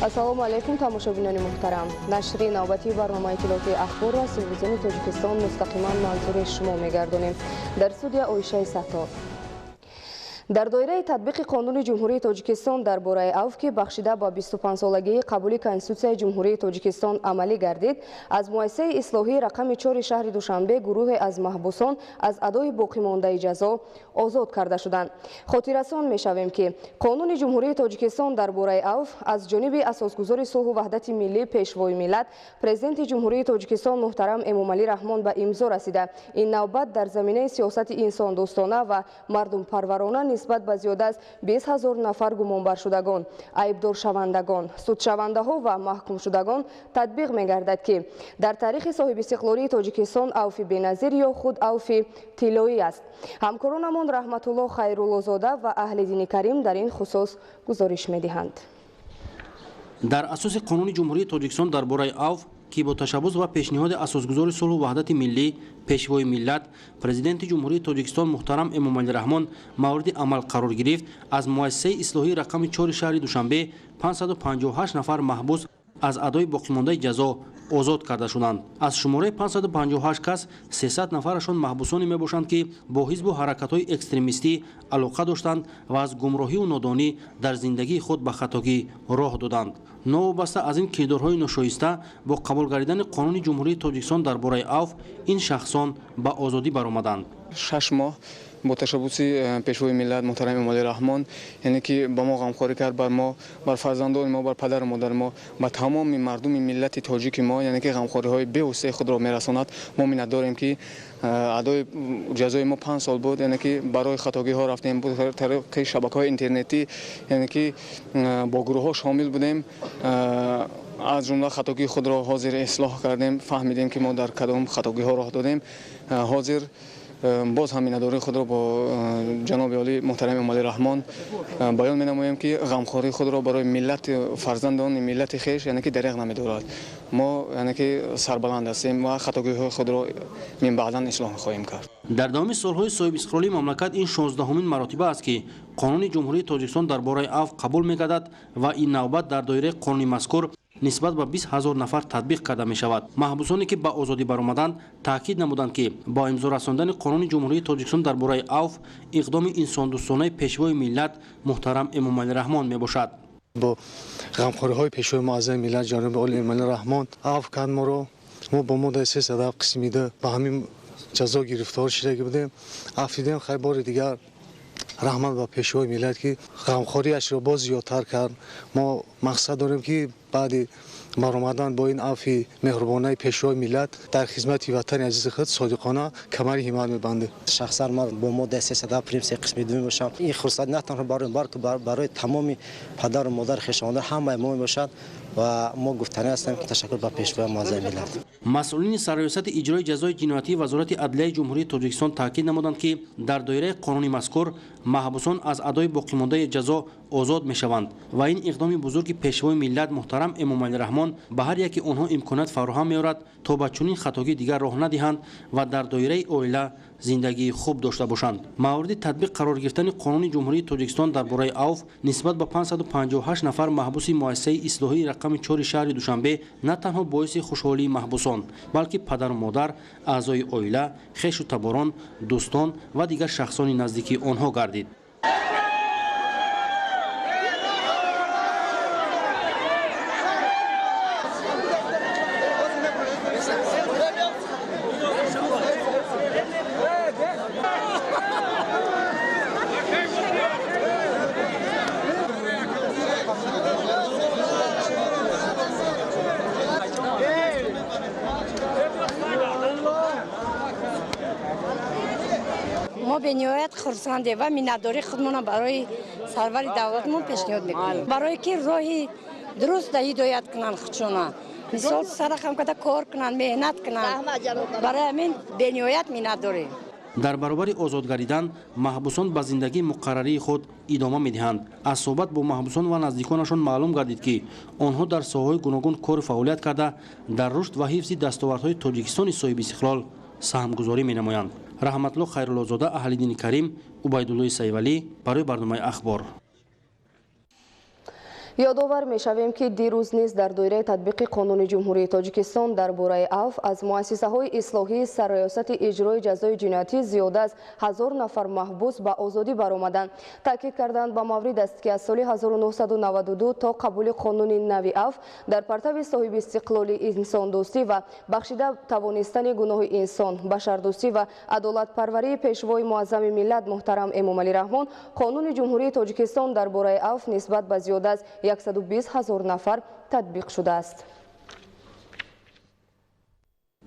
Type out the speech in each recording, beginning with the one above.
ассалому алайкум тамошобинони муҳтарам. Нашри навбати барномаи иттилоъоти ахбор ва телевизиони Тоҷикистон мустақиман манзури шумо мегардонем. Дар студия Оишаи Сатто. дар доираи татбиқи қонуни ҷумҳурии Тоҷикистон дар бораи авф ки бахшида ба 25-солагии қабули Конститутсияи ҷумҳурии Тоҷикистон амалӣ гардид, аз муассисаи ислоҳии рақами 4 шаҳри Душанбе гурӯҳе аз маҳбусон аз адои боқимондаи ҷазо озод карда шуданд. Хотиррасон мешавем ки қонуни ҷумҳурии Тоҷикистон дар бораи авф аз ҷониби асосгузори сулҳу ваҳдати миллӣ пешвои миллат президенти ҷумҳурии Тоҷикистон муҳтарам Эмомалӣ Раҳмон ба имзо расида. Ин навбат дар заминаи сиёсати инсондӯстона ва мардумпарварона нисбат ба зиёда аз 20 000 нафар гумонбаршудагон, айбдоршавандагон, судшавандаҳо ва маҳкумшудагон татбиқ мегардад ки дар таърихи соҳибистиқлолии Тоҷикистон авфи беназир ё худ авфи тиллоӣ аст. ҳамкоронамон Раҳматулло Хайруллозода ва аҳли дини карим дар ин хусус гузориш медиҳанд. дар асоси қонуни ҷумҳурии Тоҷикистон дар бораи авф ки бо ташаббус ва пешниҳоди асосгузори сулҳу ваҳдати миллӣ пешвои миллат президенти ҷумҳурии Тоҷикистон муҳтарам Эмомалӣ Раҳмон мавриди амал қарор гирифт, аз муассисаи ислоҳии рақами 4 шаҳри Душанбе 558 нафар маҳбус аз адои боқимондаи ҷазо озод карда шуданд. аз шумораи 558 кас 300 нафарашон маҳбусоне мебошанд ки бо ҳизбу ҳаракатҳои экстремистӣ алоқа доштанд ва аз гумроҳию нодонӣ дар зиндагии худ ба хатогӣ роҳ доданд. новобаста аз ин кирдорҳои ношоиста бо қабул гардидани қонуни ҷумҳурии Тоҷикистон дар бораи авф ин шахсон ба озодӣ баромаданд. 6 моҳ با تشبوس پیشوای ملت محترم امامعلی رحمان، یعنی که با ما غمخواری کرد، بر ما، بر فرزندان ما، بر پدر و مادر ما، با تمام مردم ملت تاجیک ما، یعنی که غمخواری های بی‌وسع خود را میرساند. ما می‌ند داریم که ادای جزای ما 5 سال بود، یعنی که برای خطاگی ها رفتیم بود طریق شبکه‌های اینترنتی، یعنی که با گروه ها شامل بودیم، از جمله خطاگی خود را حاضر اصلاح کردیم، فهمیدیم که ما در کدام خطاگی ها راه دادیم، حاضر باز همین نداری خود را با جناب عالی محترم امامعلی رحمان بیان می‌نماییم که غمخواری خود را برای ملت فرزندان ملت خویش یعنی که دریغ نمی‌دارد. ما یعنی که سربلند هستیم و خطاگی‌های خود را من بعداً اصلاح خواهیم کرد. در دام سال‌های صاحب استقلالی مملکت این 16مین مرتبه است که قانون جمهوری تاجیکستان در باره عفو قبول می‌گردد و این نوبت در دایره قانون مذکور نسبت به 20,000 نفر تطبیق کرده می شود. محبوسانی که به آزادی برآمدند تاکید نمودند که با امضا رساندن قانون جمهوری تاجیکستان در باره عفو اقدام انساندوستانه پیشوای ملت محترم امامعلی رحمان می باشد. با غمخوری‌های پیشوای معظم ملت جناب عالی امامعلی رحمان عفو کرد ما را. ما با ماده 300 قسمیده به همین جزا گرفتار شده بودیم. عفو دیدیم خیر بار دیگر رحمت به پیشوای ملت که غمخوریش را باز زیادتر کرد. ما مقصد داریم که بعد برآمدن با این عفو مهربانی پیشوای ملت در خدمت وطن عزیز خود صادقانه کمر همت می‌بندیم. شخصا من با ماده 300 پرینس قسم دوم باشم. این فرصت نه تنها برای تمام پدر و مادر خویشاوندان همه ما باشد و ما گفتنی هستیم که تشکر به پیشوای معظم ملت. مسئولین سرریاست اجرای جزای جنایتی وزارت عدلیه جمهوری تاجیکستان تاکید نمودند که در دایره قانونی مذکور محبوسان از ادای باقیمانده جزا آزاد میشوند و این اقدام بزرگ پیشوای ملت محترم امامعلی رحمان به هر یکی آنها امکانات فراهم می‌آورد تا به چنین خطاگی دیگر راه ندهند و در دایره عائله زندگی خوب داشته باشند. مورد تطبیق قرار گرفتن قانون جمهوری تاجیکستان در باره عفو نسبت به 558 نفر محبوس مؤسسه اصلاحی رقم 4 شهر دوشنبه نه تنها باعث خوشحالی محبوسان بلکه پدر و مادر، اعضای عائله، خویش و تباران، دوستان و دیگر شخصان نزدیکی آنها گردید. ما به نهایت خرسنده و مینداری خودمون برای سرور دولتمون پیشنهاد میکنیم برای که راهی درست هدایت کنن خودشون مثال سرخم کده کار کنن مهنت کنن برای همین به نهایت مینداری. در برابر آزاد گردیدن محبوسان به زندگی مقرری خود ادامه میدهند. از صحبت با محبوسان و نزدیکانشان معلوم گردید که آنها در ساحه‌های گوناگون کار فعالیت کرده در رشد و حفظ دستاوردهای تاجیکستان صاحب استقلال سهمگذاری می‌نمایند. رحمتالله خیرالله‌زاده اهل دین کریم عبیدالله سیولی برای برنامه اخبار. یادآور می‌شویم که دیروز نیز در دایره تطبیق قانون جمهوری تاجیکستان درباره عفو از مؤسسه‌های اصلاحی سرریاست اجرای جزای جنایتی زیاد از 1000 نفر محبوس به آزادی برآمدند. تاکید کردند به مورد است که از سال 1992 تا قبول قانون نوی عفو در پرتو صاحب استقلال انسان دوستی و بخشیده توانستن گناه انسان، بشردوستی و عدالت پروری پیشوای معظم ملت محترم امامعلی رحمان، قانون جمهوری تاجیکستان درباره عفو نسبت به زیاد از 120,000 نفر تطبیق شده است.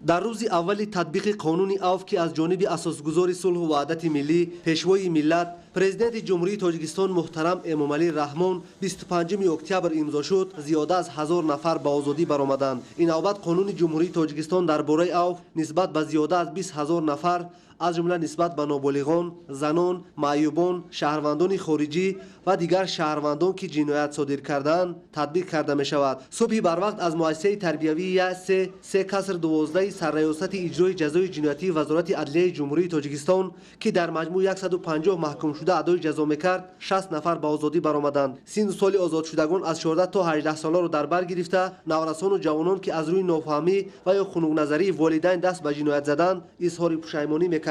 در روز اول تطبیق قانون عفو که از جانب اساسگزار صلح و وحدت ملی پیشوای ملت президент جمهوری تاجیکستان محترم امامعلی رحمان 25 اکتبر امضا شد، زیاده از 1000 نفر به آزادی برآمدند. این نوبت قانون جمهوری تاجیکستان درباره عفو نسبت به زیاده از 20,000 نفر از جمله نسبت به نابالغان، زنان، معیوبان، شهروندان خارجی و دیگر شهروندان که جنایت صادر کردند تطبیق کرده می شود. صبح بر وقت از مؤسسه تربیوی 3/12 سرریاست اجرای جزای جنایتی وزارت عدلیه جمهوری تاجیکستان که در مجموع 150 محکوم شده ادای جزا میکرد 60 نفر به آزادی برآمدند. سن سال آزاد شدگان از 14 تا 18 ساله را در بر گرفته نورسان و جوانان که از روی نافهمی و یا خنک نظری والدین دست به جنایت زدند اظهار پشیمانی میکردند.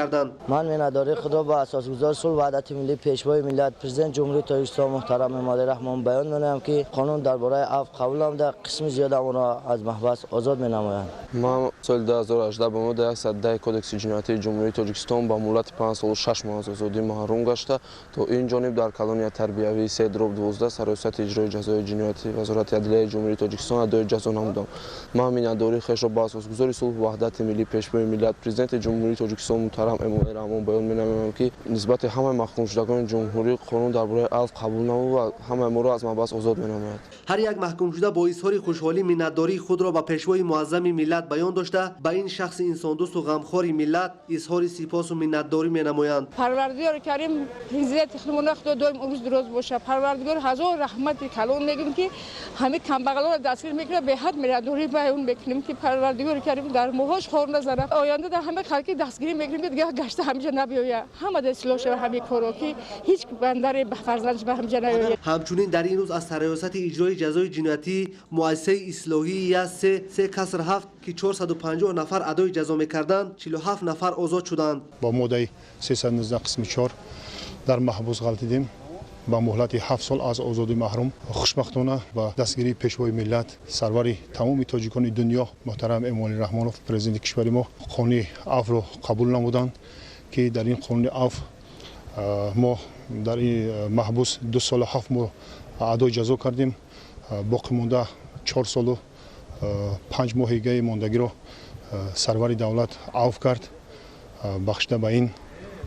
من مینداری خدا با اساسگزار صلح و وحدت ملی پیشوای ملت پرزیدنت جمهوری تاجیکستان محترم امامعلی رحمان بیان می‌نمایم که قانون درباره عفو قبول نموده، قسم زیاد آن را از محبس آزاد می‌نمایند. من سال 2018 به مورد 110 کدکس جنایتی جمهوری تاجیکستان با مهلت 5 سال و 6 ماه از آزادی محروم گشته تا این جانب در کلونی تربیوی 3/12 سرریاست اجرای جزای جنایتی وزارت عدلیه جمهوری تاجیکستان ادای جزا نمودم. من مینداری خیش را با اساسگزار صلح و وحدت ملی پیشوای ملت پرزیدنت جمهوری تاجیکستان محترم امامعلی رحمان بیان می‌نمایم که نسبت همه محکوم شدگان جمهوری قانون درباره عفو قبول نموده و همه ما را از محبس آزاد می‌نماید. هر یک محکوم شده با اظهار خوشحالی منتداری خود را به پیشوای معظم ملت بیان داشته به این شخص انسان دوست و غمخوار ملت اظهار سپاس و منتداری می‌نمایند. پروردگار کریم هزت خدمت خدا دائم امروز دراز باشه. پروردگار هزار رحمت کلان میگیم که همه کمبغلان را دستگیر میکنه، به حد منتداری بیان میکنیم که پروردگار کریم در موهاش خور نذاره. آینده در همه خلقی دستگیری میکنیم که دیگه گشته همینجا نبیاید. همه اصلاح شود همین کارا که هیچ بندر فرزندش به همینجا نیاید. همچنین در این روز از سرریاست اجرای جزای جنایتی مؤسسه اصلاحی 3/7 که 450 نفر ادای جزا میکردند 47 نفر آزاد شدند. با ماده 319 قسم 4 در محبوس غلطیدیم با مهلت 7 سال از آزادی محروم. خوشبختانه با دستگیری پیشوای ملت سرور تمام تاجیکان دنیا محترم امامعلی رحمانوف پرزیدنت کشور ما قانون عفو را قبول نمودند که در این قانون عفو ما در این محبوس 2 سال و 7 ماه ادای جزا کردیم. باقی مونده 4 سال و 5 ماهگی ماندگی را سرور دولت عفو کرد. بخشیده به این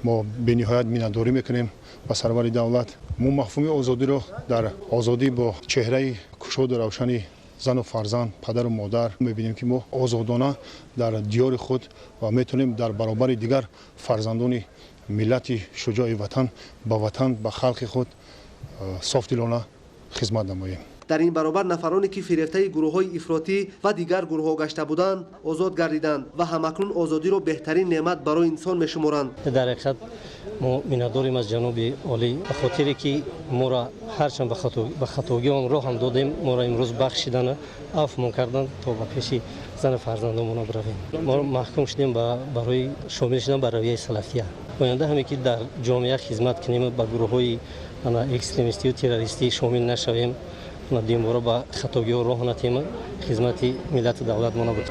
ما به نهایت منتداری میکنیم با سرور دولت. ما مفهوم آزادی را در آزادی با چهره کشاد و روشنی زن و فرزند، پدر و مادر میبینیم که ما آزادانه در دیار خود و میتونیم در برابر دیگر فرزندان ملت شجاع وطن با وطن با خلق خود صافدلانه خدمت نماییم. در این برابر نفرانی که فریفته گروه‌های افراطی و دیگر گروه‌ها گشته بودند آزاد گردیدند و همکنون آزادی را بهترین نعمت برای انسان میشمارند. در حقیقت ما منتداریم از جناب عالی به خاطری که ما را هرچند به خطاگی آن راه هم دادیم، ما را امروز بخشیدن عفو کردند تا به پیش زن فرزندانمان برویم. ما محکوم شدیم برای شامل شدن به رویه سلفیه. آینده همین که در جامعه خدمت کنیم به گروه‌های اکستریمیستی و تروریستی شامل نشویم. ندیم برای با خطاگی و راه نتیم خدمت ملت دولت ما بود.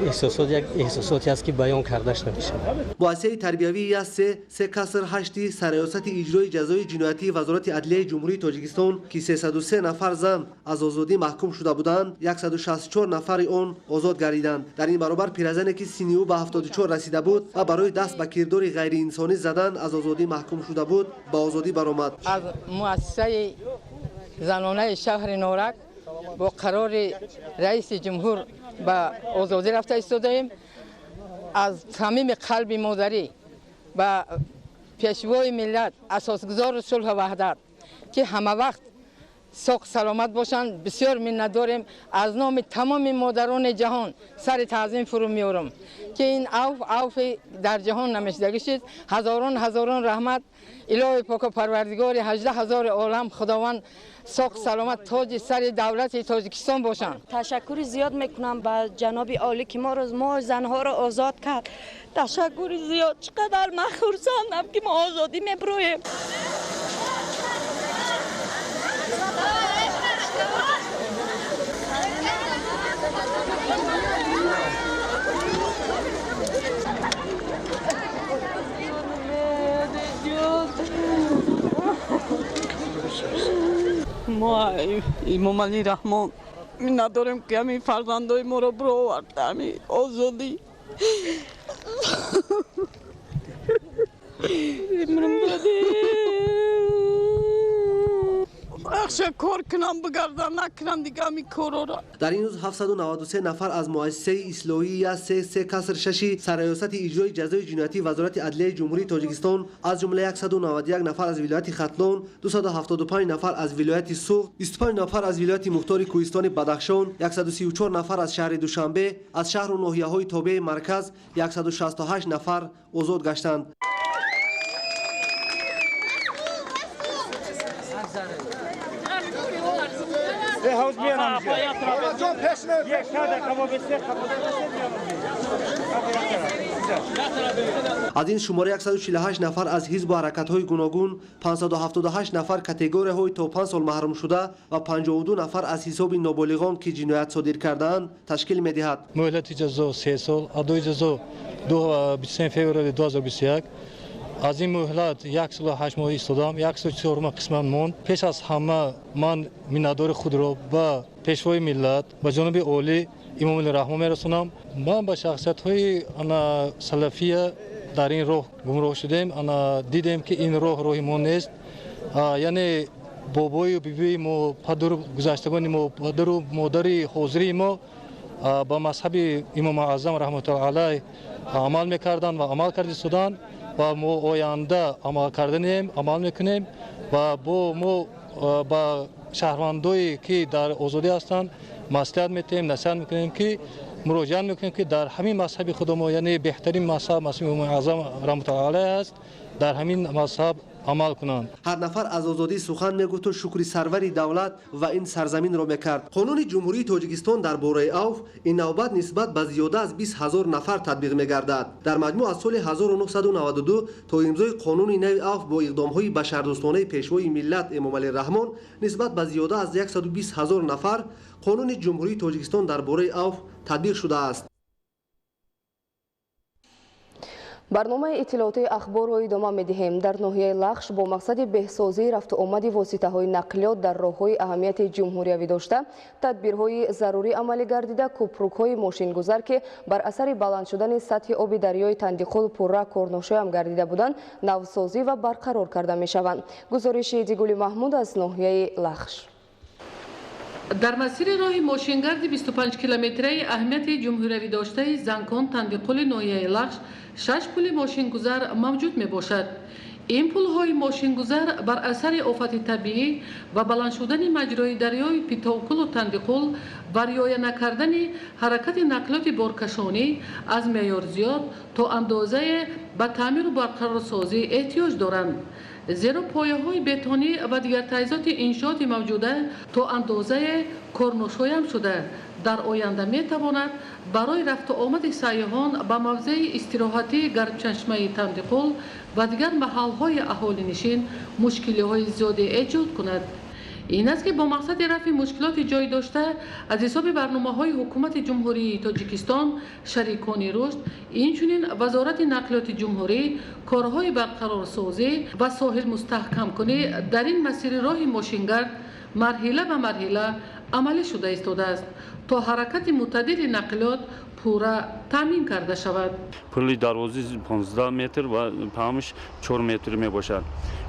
احساساتی است که بیان کردش نمیشه. مؤسسه تربیوی 3/8 سرریاست اجرای جزای جنایتی وزارت عدلیه جمهوری تاجیکستان که 303 نفر زن از آزادی محکوم شده بودند 164 نفر آن آزاد گردیدند. در این برابر پیرزنی که سن او به 74 رسیده بود و برای دست به کردار غیر انسانی زدن از آزادی محکوم شده بود به آزادی برآمد. از مؤسسه زنانه شهر نورک با قرار رئیس جمهور به آزادی رفته ایستادیم. از صمیم قلب مادری به پیشوای ملت اساسگزار صلح و وحدت که همه وقت ساق سلامت باشند. بسیار منتداریم. از نام تمام مادران جهان سر تعظیم فرو میارم که این عوف در جهان نمیشدگی شد. هزاران رحمت الهی پاک پروردگار 18,000 عالم خداوند ساق سلامت تاج سر دولت تاجیکستان باشند. تشکر زیاد میکنم به جناب عالی که ما زنها را آزاد کرد. تشکر زیاد. چقدر من خرسندم که ما آزادی میبرویم. ما امام علی رحمان نداریم که همین فرزندای ما را برآورد همین آزادی اخشا کار کنم بگردم نکنم دیگه همین کارا را. در این روز 793 نفر از مؤسسه اصلاحی یا 3 کسر 6 سرایست اجرای جزای جنایتی وزارت عدلیه جمهوری تاجیکستان از جمله 191 نفر از ولایت خطلون، 275 نفر از ولایت سوخت، 25 نفر از ولایت مختار کوهستان بادخشان، 134 نفر از شهر دوشنبه، از شهر و ناحیه‌های تابع مرکز 168 نفر آزاد گشتند. از این شماره 148 نفر از حزب و حرکت‌های گوناگون، 578 نفر کاتگوری‌های تا 5 سال محروم شده و 52 نفر از حساب نابالغان که جنایت صادر کرده‌اند تشکیل می‌دهد. مهلت جزا 3 سال، ادای جزا 23 فوریه 2021. از این مهلت 1 سال و 8 ماه ایستادم. 104 ماه قسمت ماند. پیش از همه من منادور خود را به پیشوای ملت و جناب عالی امام علی رحمان میرسونم. من با شخصیت‌های سلفیه در این راه گمراه شدیم. دیدیم که این راه ما نیست. یعنی بابای و بیبی ما، پدر گذشتگان ما، پدر و مادر حاضری ما با مذهب امام اعظم رحمت الله علیه عمل میکردند و عمل کرده شدند و ما آینده عمل کردنیم، عمل میکنیم و با شهروندایی که در آزادی هستند مصلحت میتیم، نصیحت میکنیم که مراجعه میکنیم که در همین مذهب خود ما، یعنی بهترین مذهب امام اعظم رحمت الله علیه است، در همین مذهب عمل کنند. هر نفر از آزادی سخن میگفت و شکر سروری دولت و این سرزمین را میکرد. قانون جمهوری تاجیکستان در باره اوف این نوبت نسبت به زیاده از 20,000 نفر تطبیق میگردد. در مجموع از سال 1992 تا امضای قانون نو اوف با اقدام‌های بشردوستانه پیشوای ملت امام علی رحمان نسبت به زیاده از 120,000 نفر قانون جمهوری تاجیکستان در باره اوف تطبیق شده است. برنامه اطلاعاتی اخبار را ادامه می‌دهیم. در ناحیه لخش با مقصد بهسازی رفت و آمد واسطه‌های نقلیات در راه‌های اهمیت جمهوری داشته تدبیرهای ضروری عملی گردیده کوپروک‌های ماشین‌گذار که بر اثر بلند شدن سطح آب دریای تندیقل پررا کارناشی گردیده بودند نوسازی و برقرار کرده می‌شوند. گزارش دیگولی محمود از ناحیه لخش. در مسیر راه ماشینگرد 25 کیلومتری اهمیت جمهوری داشته زنکان تندیقل ناحیه لخش 6 پل ماشینگذار موجود می باشد. این پل های ماشینگذار بر اثر آفت طبیعی و بلند شدن مجرای دریای پیتاوکل و تندیقل و رعایت نکردن حرکت نقلات بارکشانی از معیار زیاد تا اندازه به تعمیر و برقرارسازی احتیاج دارند. زیرا پایه‌های بتونی و دیگر تجهیزات انشاءات موجوده تا اندازه کارنشایم شده در آینده می‌تواند برای رفت و آمد سیاحان به موضع استراحتی گرمچشمه تندیقل و دیگر محل‌های اهالی نشین مشکل‌های زیادی ایجاد کند. این است که با مقصد رفع مشکلات جای داشته از حساب برنامه‌های حکومت جمهوری تاجیکستان شریکان رشد اینچنین وزارت نقلیات جمهوری کارهای برقرارسازی و ساحل مستحکم کنی در این مسیر راه ماشینگرد مرحله به مرحله عملی شده ایستاده است تا حرکت متعدد نقلیات پورا تامین کرده شود. پل دروازه 15 متر و پهنش 4 متر می باشد.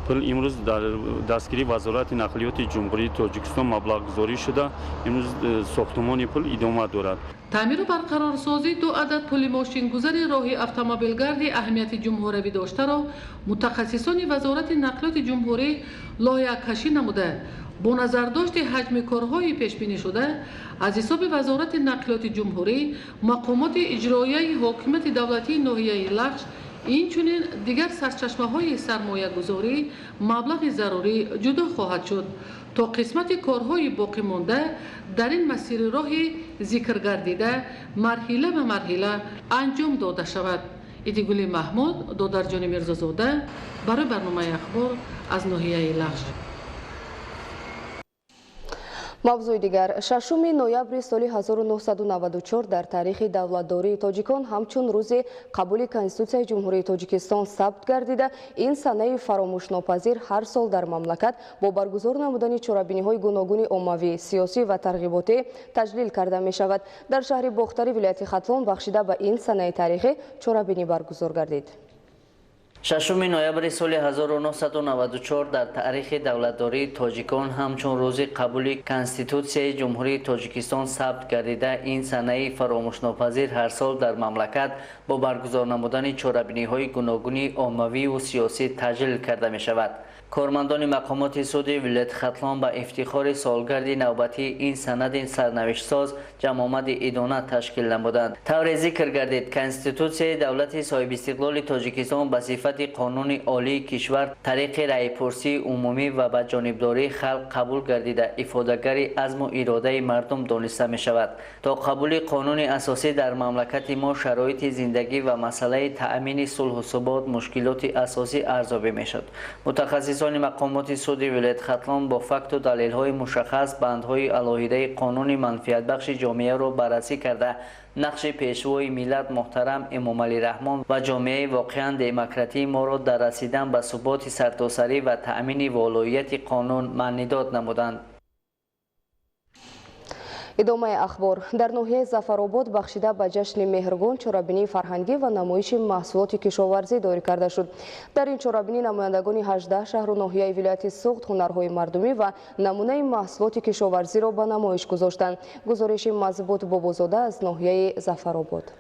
پل امروز در دستگیری وزارت نقلیات جمهوری تاجیکستان مبلغ گذاری شده. امروز ساختمان پل ادامه دارد. تعمیر و برقرارسازی 2 عدد پل ماشین‌گذار راه اتومبیلگرد اهمیت جمهوری داشته را متخصصان وزارت نقلیات جمهوری لایحه کشی نموده با نظرداشت حجم کارهای پیش بینی شده از حساب وزارت نقلیات جمهوری مقامات اجرایی حکومت دولتی ناحیه لخش اینچنین دیگر سرچشمه‌های سرمایه‌گذاری مبلغ ضروری جدا خواهد شد تا قسمت کارهای باقی مانده در این مسیر راه ذکر گردیده مرحله به مرحله انجام داده شود. ایدیگولی محمود دادرجان میرزازاده برای برنامه اخبار از ناحیه لخش. موضوع دیگر ششم نوامبر سال 1994 در تاریخ دولتداری تاجیکان همچون روز قبول کنستیتوسیای جمهوری تاجیکستان ثبت گردیده. این سنه فراموش‌ناپذیر هر سال در مملکت با برگزار نمودن چرابینی‌های گوناگون عمومی، سیاسی و ترغیباتی تجلیل کرده می شود. در شهر بختر ولایت خطلون بخشیده به این سنه تاریخی چرابینی برگزار گردید. ششم نوامبر سال 1994 در تاریخ دولتداری تاجیکان همچون روز قبول کنستیتوسیای جمهوری تاجیکستان ثبت گردیده. این سنه فراموش‌ناپذیر هر سال در مملکت با برگزار نمودن چرابینی‌های گوناگون عمومی و سیاسی تجلیل کرده می شود. کارمندان مقامات سودی ولایت خطلون با افتخار سالگرد نوبتی این سند سرنوشت ساز جمع آمد ادانه تشکیل نمودند. طور ذکر گردید کنستیتوسیای دولت صاحب استقلال تاجیکستان به صفت قانون عالی کشور طریق رای پرسی عمومی و به جانبداری خلق قبول گردیده افاده‌گر عزم و اراده مردم دانسته می شود. تا قبول قانون اساسی در مملکت ما شرایط زندگی و مسئله تأمین صلح و ثبات مشکلات اساسی ارزیابی می شد. متخصصان مقامات سودی ولایت خطلون با فکت و دلیل‌های مشخص بندهای علاهیده قانون منفعت بخش جامعه را بررسی کرده نقش پیشوای ملت محترم امام علی رحمان و جامعه واقعا دموکراتی ما را در رسیدن به ثبات سرتاسری و تأمین ولایت قانون معنیداد نمودند. ادامه اخبار در ناحیه ظفرآباد بخشیده به جشن مهرگان چرابینی فرهنگی و نمایش محصولات کشاورزی داری کرده شد. در این چرابینی نمایندگان 18 شهر و ناحیه ولایت سوخت هنرهای مردمی و نمونه محصولات کشاورزی را به نمایش گذاشتند. گزارش مضبوط بابازاده از ناحیه ظفرآباد.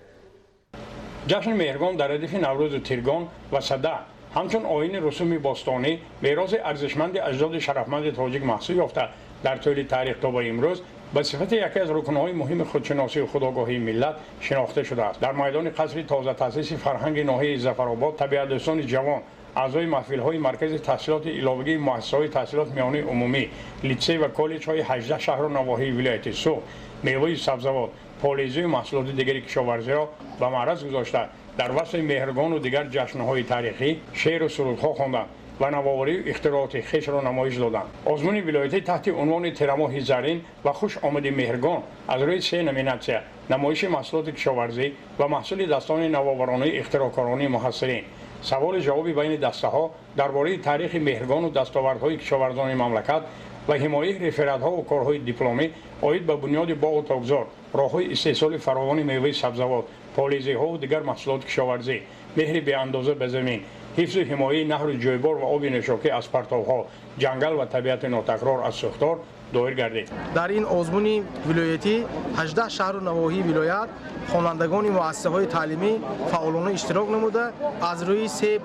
جشن مهرگان در ردیف نوروز تیرگان و صده همچون آیین رسوم باستانی میراث ارزشمند اجداد شرفمند تاجیک محسوب یافته در طول تاریخ تا به امروز به صفت یکی از رکن‌های مهم خودشناسی و خودآگاهی ملت شناخته شده است. در میدان قصر تازه تأسیس فرهنگ ناحیه ظفرآباد طبیعت دوستان جوان اعضای محفل‌های مرکز تحصیلات علاوگی مؤسسه‌های تحصیلات میانی عمومی لیسه و کالج‌های 18 شهر و نواحی ولایت سوخت میوه سبزوات پالیزی و محصولات دیگری کشاورزی را به معرض گذاشته در وسط مهرگان و دیگر جشن‌های تاریخی شعر و سرودها خواندند و نوآوری و اختراعات خویش را نمایش دادند. آزمون ولایتی تحت عنوان تیرماه زرین و خوش آمد مهرگان از روی 3 نومیناسیون نمایش محصولات کشاورزی و محصول دستان نوآورانه اختراعکارانه محصلین سوال جوابی بین دسته‌ها درباره تاریخ مهرگان و دستاوردهای کشاورزان مملکت و حمایت رفرت‌ها و کارهای دیپلمی عاید به بنیاد باغ و تاکزار راه‌های استحصال فراوان میوه سبزوات پالیزی‌ها و دیگر محصولات کشاورزی مهر به اندازه به زمین حفظ و حمایت نهر و جویبار و آب نشاکی از پرتوها جنگل و طبیعت ناتکرار از سوختار دایر گردید. در این آزمون ولایتی 18 شهر و نواحی ولایت خوانندگان مؤسسه‌های تعلیمی فعالانه اشتراک نموده از روی 3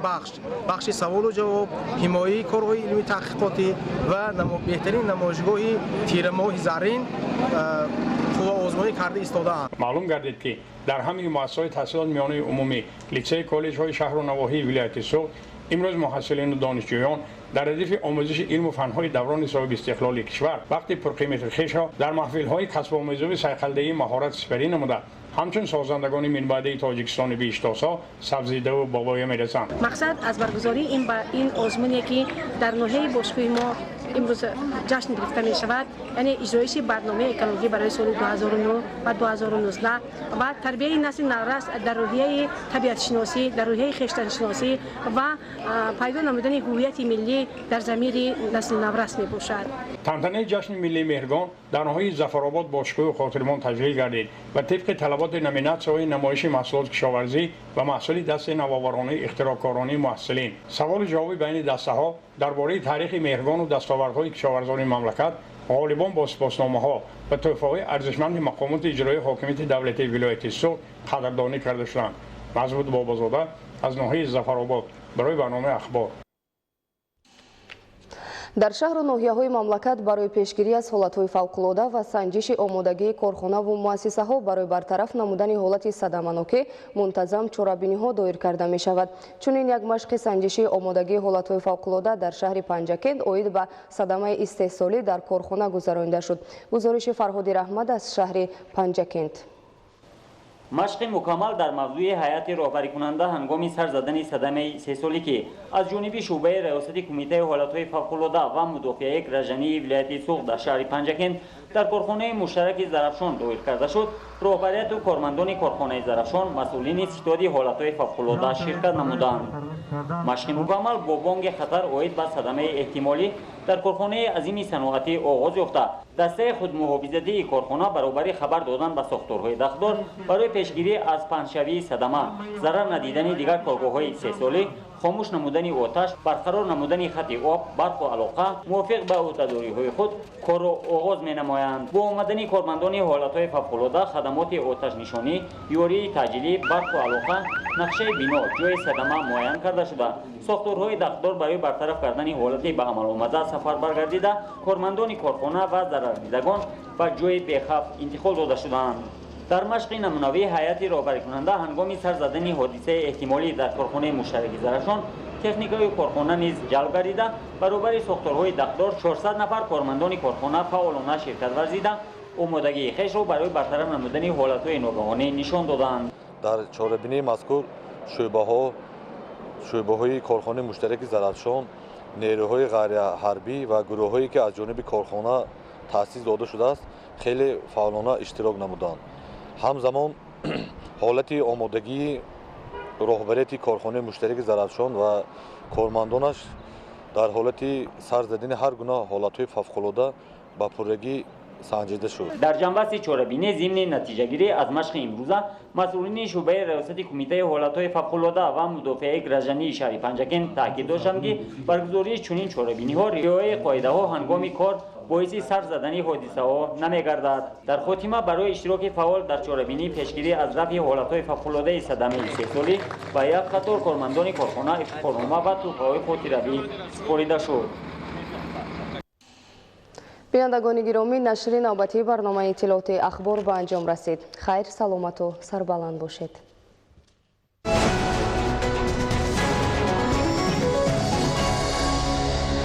بخش سوال و جواب حمایت کارهای علمی تحقیقاتی و بهترین نمایشگاه تیرماه زرین آزمایی کرده ایستاده‌اند. معلوم گردید که در همین مؤسسه‌های تحصیلات میانه عمومی لیسه کالج‌های شهر و نواحی ولایت سوخت امروز محصلین و دانشجویان در ردیف آموزش علم و فن‌های دوران صاحب استقلال کشور وقتی پرقیمت خویش را در محفل‌های کسب آموزی و سیقلدهی مهارت سپری نموده همچون سازندگان منبعده تاجیکستان بیشتاسا سبزیده و بابایی میرسند. مقصد از برگزاری این آزمونی که در ناحیه باشگاه ما امروز جشن گرفته می شود یعنی اجرایش برنامه اکولوژی برای سال 2009 و 2019 و تربیت نسل نورس در روحیه طبیعت شناسی در روحیه خویشتن شناسی و پیدا نمودن هویت ملی در ضمیر نسل نورس می باشد. تنتنه جشن ملی مهرگان در ناحیه ظفرآباد باشگاه خاطرمان تجلیل گردید و طبق طلبات نومیناسیون‌های نمایش محصولات کشاورزی و محصول دست نوآورانه اختراعکارانه محصلین سوال و جواب بین دسته‌ها درباره تاریخ مهرگان و دستاوردهای کشاورزان مملکت غالبان با سپاسنامه‌ها و تحفه‌های ارزشمند مقامات اجرایی حاکمیت دولتی ولایت سوخت قدردانی کرده شدند. مضبوط بابازاده از ناحیه ظفرآباد برای برنامه اخبار. در شهر و ناحیه‌های مملکت برای پیشگیری از حالت‌های فوق‌العاده و سنجش آمادگی کارخانه و مؤسسه‌ها برای برطرف نمودن حالت صدمه‌ناک منتظم چورابینی‌ها دایر کرده می‌شود. چنین یک مشق سنجشی آمادگی حالت‌های فوق‌العاده در شهر پنجکент عاید به صدمه استحصالی در کارخانه گذرانده شد. گزارش فرهادی رحمت از شهر پنجکент. مشق مکمل در موضوع هیئت راهبری کننده هنگام سر زدن صدمه استحصالی که از جانب شعبه ریاست کمیته حالت‌های فوق‌العاده و مدافع یک رژنی ولایت سوق در شهر پنجکент در کارخانه مشترک زرافشان دایر کرده شد، راهبریت و کارمندان کارخانه زرافشان مسئولین ستاد حالت‌های فوق‌العاده شرکت نمودند. مشق مکمل با بانگ خطر عاید به صدمه احتمالی در کارخانه عظیم صنعتی آغاز یافته. دسته خودمحافظتی کارخانه برابر خبر دادن به ساختارهای دخدار برای پیشگیری از پنجشوی صدمه، ضرر ندیدن دیگر کارگاه‌های استحصالی، خاموش نمودن آتش، برقرار نمودن خط آب، برق و علاقه، موافق به عهده‌داری‌های خود کار را آغاز می‌نمایند. با آمدن کارمندان حالت‌های فوق‌العاده خدمات آتش نشانی، یاری تجلی، برق و علاقه، نقشه بنا جای صدمه معین کرده شده. ساختارهای دخدار برای برطرف کردن حالت به عمل آمده سفر برگردیده، کارمندان کارخانه و ضرر دیدگان به جای بی‌خوف انتقال داده شدند. در مشق نمونوی هیئت راهبری کننده هنگام سر زدن حادثه احتمالی در کارخانه مشترک زرافشان، تکنیکای کارخانه نیز جلب گردیده برابر ساختارهای دخدار 400 نفر کارمندان کارخانه فعالانه شرکت ورزیده آمادگی خویش را برای برطرف نمودن حالت‌های ناگهانی نشان دادند. در چاره‌بینی مذکور شعبه‌های کارخانه مشترک زرافشان، نیروهای غیر حربی و گروه‌هایی که از جانب کارخانه تأسیس داده شده است خیلی فعالانه اشتراک نمودند. همزمان حالت آمادگی راهبریت کارخانه مشترک زرافشان و کارمندانش در حالت سر زدن هر گونه حالت‌های فوق‌العاده با پررگی سنجیده شد. در جنبه چاره‌بینی ضمن نتیجه‌گیری از مشق امروز مسئولین شعبه ریاست کمیته حالت‌های فوق‌العاده و مدافع یک رژنی شهر پنجکент تاکید داشتند که برگزاری چنین چاره‌بینی‌ها رعایت قاعده‌ها هنگام کار باعث سر زدن حادثه‌ها نمی‌گردد. در خاتمه برای اشتراک فعال در چاره‌بینی پیشگیری از رفع حالت‌های فوق‌العاده صدمه استحصالی و یک قطار کارمندان کارخانه افتخارنامه و توفیق‌های خاطره‌ای سپرده شد. بینندگان گرامی، نشر نوبتی برنامه اطلاعات اخبار به انجام رسید. خیر، سلامت و سربلند باشید.